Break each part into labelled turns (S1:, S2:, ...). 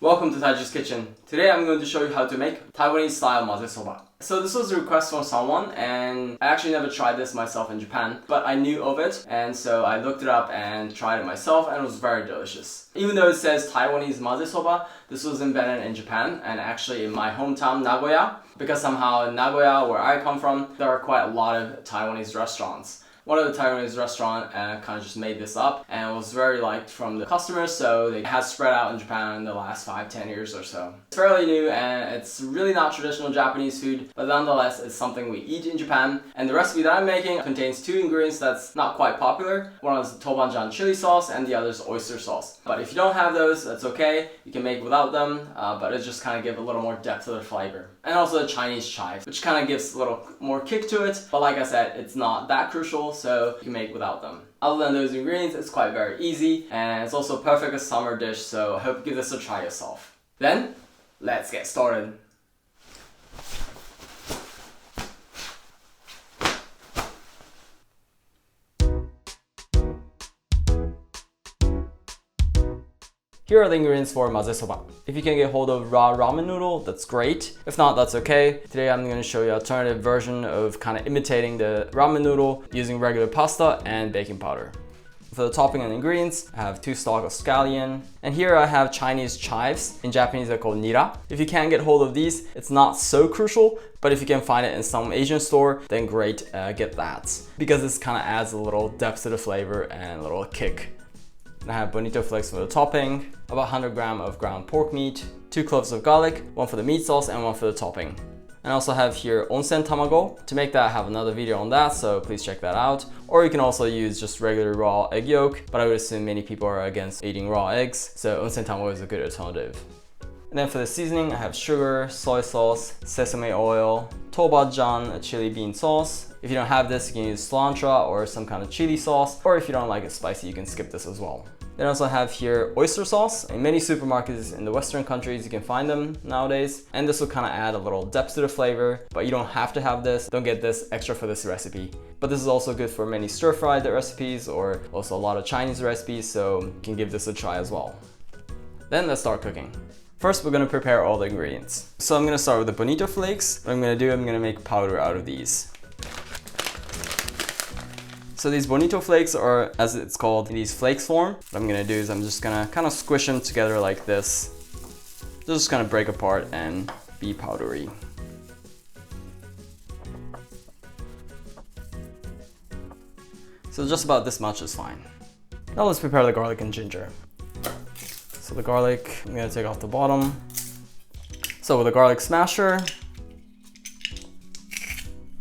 S1: Welcome to Taiji's Kitchen. Today I'm going to show you how to make Taiwanese style Maze-Soba. So this was a request from someone and I actually never tried this myself in Japan, but I knew of it and so I looked it up and tried it myself and it was very delicious. Even though it says Taiwanese Maze-Soba, this was invented in Japan and actually in my hometown Nagoya, because somehow in Nagoya, where I come from, there are quite a lot of Taiwanese restaurants. One of the Taiwanese restaurants kind of just made this up and it was very liked from the customers, so they had spread out in Japan in the last 5-10 years or so. It's fairly new and it's really not traditional Japanese food, but nonetheless it's something we eat in Japan. And the recipe that I'm making contains two ingredients that's not quite popular. One is Toban Djan chili sauce and the other is oyster sauce. But if you don't have those, that's okay. You can make without them, but it just kind of gives a little more depth to the flavor. And also the Chinese chives, which kind of gives a little more kick to it. But like I said, it's not that crucial, so you can make without them. Other than those ingredients, it's quite very easy and it's also a perfect summer dish, so I hope you give this a try yourself. Then, let's get started. Here are the ingredients for Maze-Soba. If you can get hold of raw ramen noodle, that's great. If not, that's okay. Today I'm going to show you an alternative version of kind of imitating the ramen noodle using regular pasta and baking powder. For the topping and ingredients, I have 2 stalks of scallion. And here I have Chinese chives. In Japanese they're called nira. If you can't get hold of these, it's not so crucial, but if you can find it in some Asian store, then great, get that. Because this kind of adds a little depth to the flavor and a little kick. And I have Bonito flakes for the topping, about 100 grams of ground pork meat, 2 cloves of garlic, 1 for the meat sauce and 1 for the topping. And I also have here Onsen Tamago. To make that, I have another video on that, so please check that out. Or you can also use just regular raw egg yolk, but I would assume many people are against eating raw eggs, so Onsen Tamago is a good alternative. And then for the seasoning, I have sugar, soy sauce, sesame oil, Toban Djan, a chili bean sauce. If you don't have this, you can use cilantro or some kind of chili sauce, or if you don't like it spicy, you can skip this as well. Then I also have here oyster sauce. In many supermarkets in the Western countries, you can find them nowadays. And this will kind of add a little depth to the flavor, but you don't have to have this. Don't get this extra for this recipe. But this is also good for many stir-fried recipes or also a lot of Chinese recipes, so you can give this a try as well. Then let's start cooking. First, we're going to prepare all the ingredients. So I'm going to start with the Bonito flakes. What I'm going to do, I'm going to make powder out of these. So these Bonito flakes are, as it's called, in these flakes form. What I'm gonna do is I'm just gonna kind of squish them together like this. They're just gonna break apart and be powdery. So just about this much is fine. Now let's prepare the garlic and ginger. So the garlic, I'm gonna take off the bottom. So with a garlic smasher,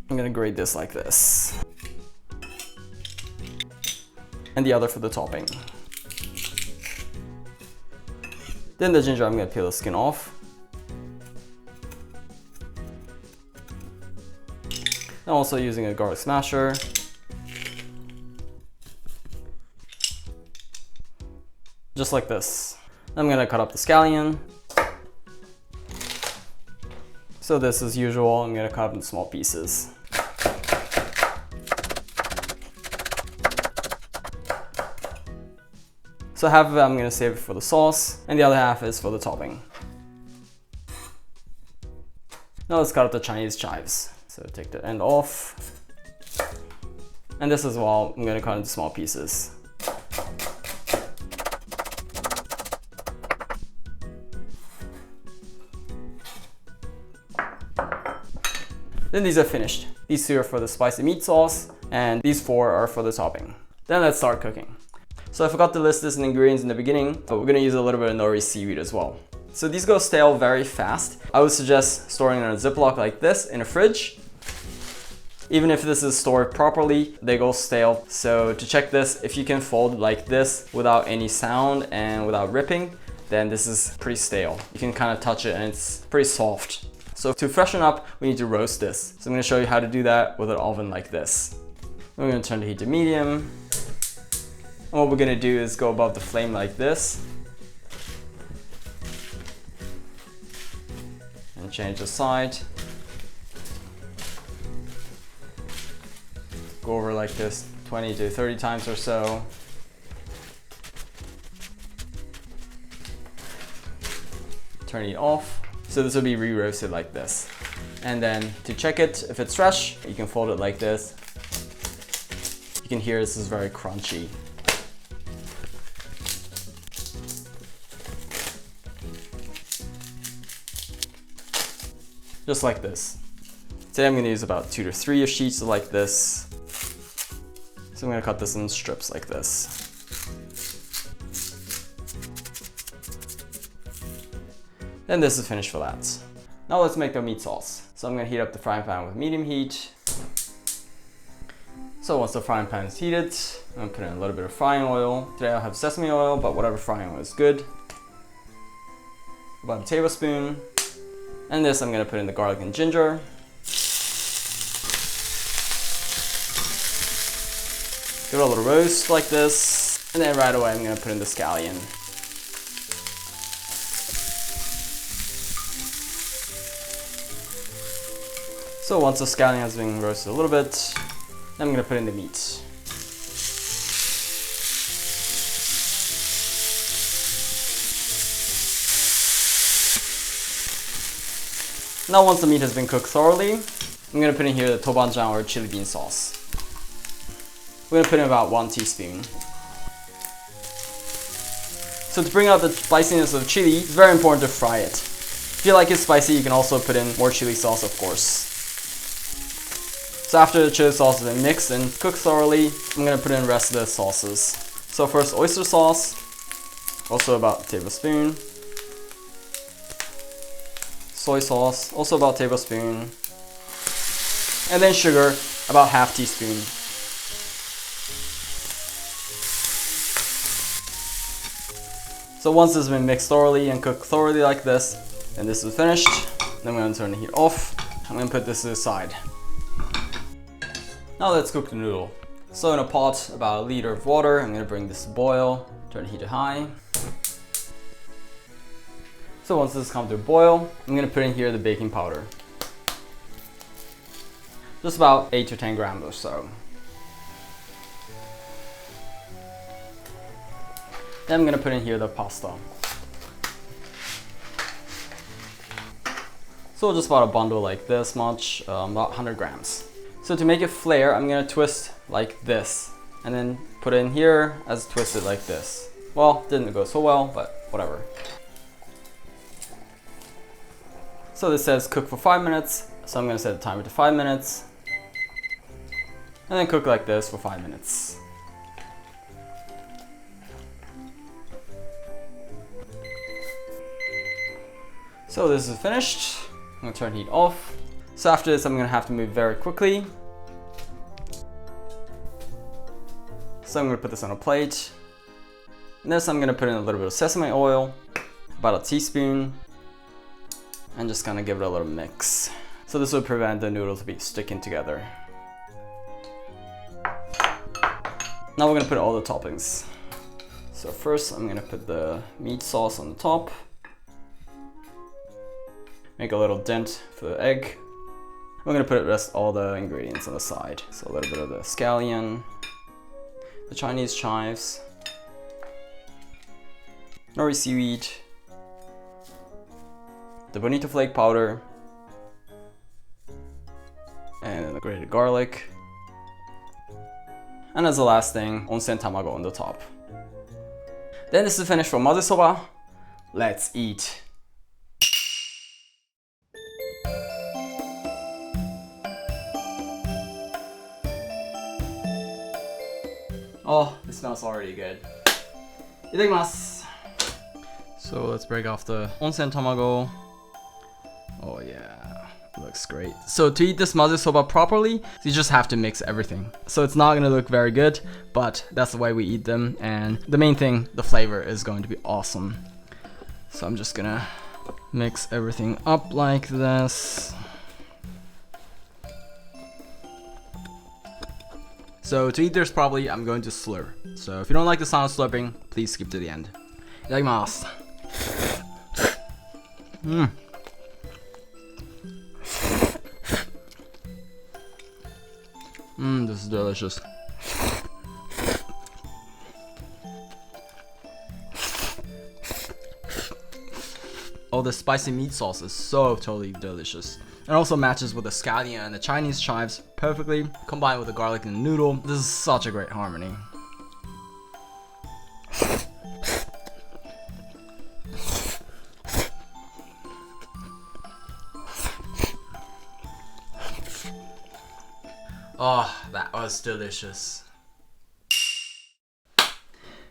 S1: I'm gonna grate this like this. And the other for the topping. Then the ginger, I'm going to peel the skin off. I'm also using a garlic smasher. Just like this. I'm going to cut up the scallion. So this, as usual, I'm going to cut up in small pieces. So half of it I'm going to save for the sauce, and the other half is for the topping. Now let's cut up the Chinese chives. So take the end off. And this as well, I'm going to cut into small pieces. Then these are finished. These 2 are for the spicy meat sauce, and these 4 are for the topping. Then let's start cooking. So I forgot to list this in ingredients in the beginning, but we're going to use a little bit of nori seaweed as well. So these go stale very fast. I would suggest storing in a Ziploc like this in a fridge. Even if this is stored properly, they go stale. So to check this, if you can fold like this without any sound and without ripping, then this is pretty stale. You can kind of touch it and it's pretty soft. So to freshen up, we need to roast this. So I'm going to show you how to do that with an oven like this. We're going to turn the heat to medium. And what we're going to do is go above the flame like this. And change the side. Go over like this 20 to 30 times or so. turn it off. So this will be re-roasted like this. And then to check it, if it's fresh, you can fold it like this. You can hear this is very crunchy. Just like this. Today I'm gonna use about 2 to 3 sheets like this. So I'm gonna cut this in strips like this. And this is finished for that. Now let's make the meat sauce. So I'm gonna heat up the frying pan with medium heat. So once the frying pan is heated, I'm gonna put in a little bit of frying oil. Today I have sesame oil, but whatever frying oil is good. About a tablespoon. And this I'm gonna put in the garlic and ginger. Give it a little roast like this. And then right away I'm gonna put in the scallion. So once the scallion has been roasted a little bit, then I'm gonna put in the meat. Now once the meat has been cooked thoroughly, I'm gonna put in here the Toban Djan or chili bean sauce. We're gonna put in about 1 teaspoon. So to bring out the spiciness of chili, it's very important to fry it. If you like it spicy, you can also put in more chili sauce, of course. So after the chili sauce has been mixed and cooked thoroughly, I'm gonna put in the rest of the sauces. So first oyster sauce, also about a tablespoon. Soy sauce, also about a tablespoon. And then sugar, about half teaspoon. So once this has been mixed thoroughly and cooked thoroughly like this, then this is finished. Then I'm gonna turn the heat off. I'm gonna put this to the side. Now let's cook the noodle. So in a pot, about 1 liter of water, I'm gonna bring this to boil. Turn the heat to high. So once this comes to a boil, I'm gonna put in here the baking powder. Just about 8 to 10 grams or so. Then I'm gonna put in here the pasta. So just about a bundle like this much, about 100 grams. So to make it flare, I'm gonna twist like this, and then put it in here as twisted like this. Well, didn't go so well, but whatever. So this says cook for 5 minutes, so I'm gonna set the timer to 5 minutes. And then cook like this for 5 minutes. So this is finished. I'm gonna turn the heat off. So after this, I'm gonna have to move very quickly. So I'm gonna put this on a plate. And this I'm gonna put in a little bit of sesame oil, about a teaspoon. And just gonna give it a little mix. So this will prevent the noodles to be sticking together. Now we're gonna put all the toppings. So first I'm gonna put the meat sauce on the top. Make a little dent for the egg. We're gonna put all the ingredients on the side. So a little bit of the scallion, the Chinese chives, nori seaweed, the Bonito flake powder, and the grated garlic. And as the last thing, Onsen Tamago on the top. Then this is finished for Maze-Soba. Let's eat. Oh, it smells already good. Itadakimasu. So let's break off the Onsen Tamago. Oh yeah, looks great. So to eat this Maze-Soba properly, you just have to mix everything. So it's not gonna look very good, but that's the way we eat them. And the main thing, the flavor is going to be awesome. So I'm just gonna mix everything up like this. So to eat this properly, I'm going to slurp. So if you don't like the sound of slurping, please skip to the end. Itadakimasu. This is delicious. Oh, the spicy meat sauce is so totally delicious. It also matches with the scallion and the Chinese chives perfectly, combined with the garlic and the noodle. This is such a great harmony. Oh, that was delicious.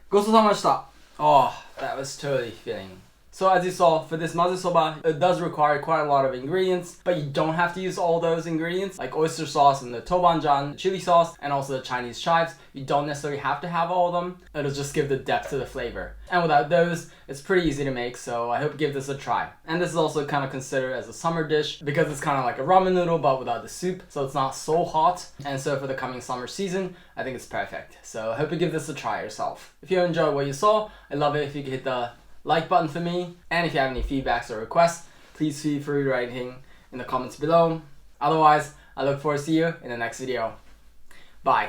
S1: ごちそうさまでした. Oh, that was totally filling. So as you saw, for this Maze-Soba, it does require quite a lot of ingredients, but you don't have to use all those ingredients, like oyster sauce and the Toban Djan chili sauce, and also the Chinese chives. You don't necessarily have to have all of them. It'll just give the depth to the flavor. And without those, it's pretty easy to make, so I hope you give this a try. And this is also kind of considered as a summer dish, because it's kind of like a ramen noodle, but without the soup, so it's not so hot. And so for the coming summer season, I think it's perfect. So I hope you give this a try yourself. If you enjoyed what you saw, I'd love it if you could hit the like button for me, and if you have any feedbacks or requests, please feel free to write in the comments below. Otherwise, I look forward to see you in the next video. Bye.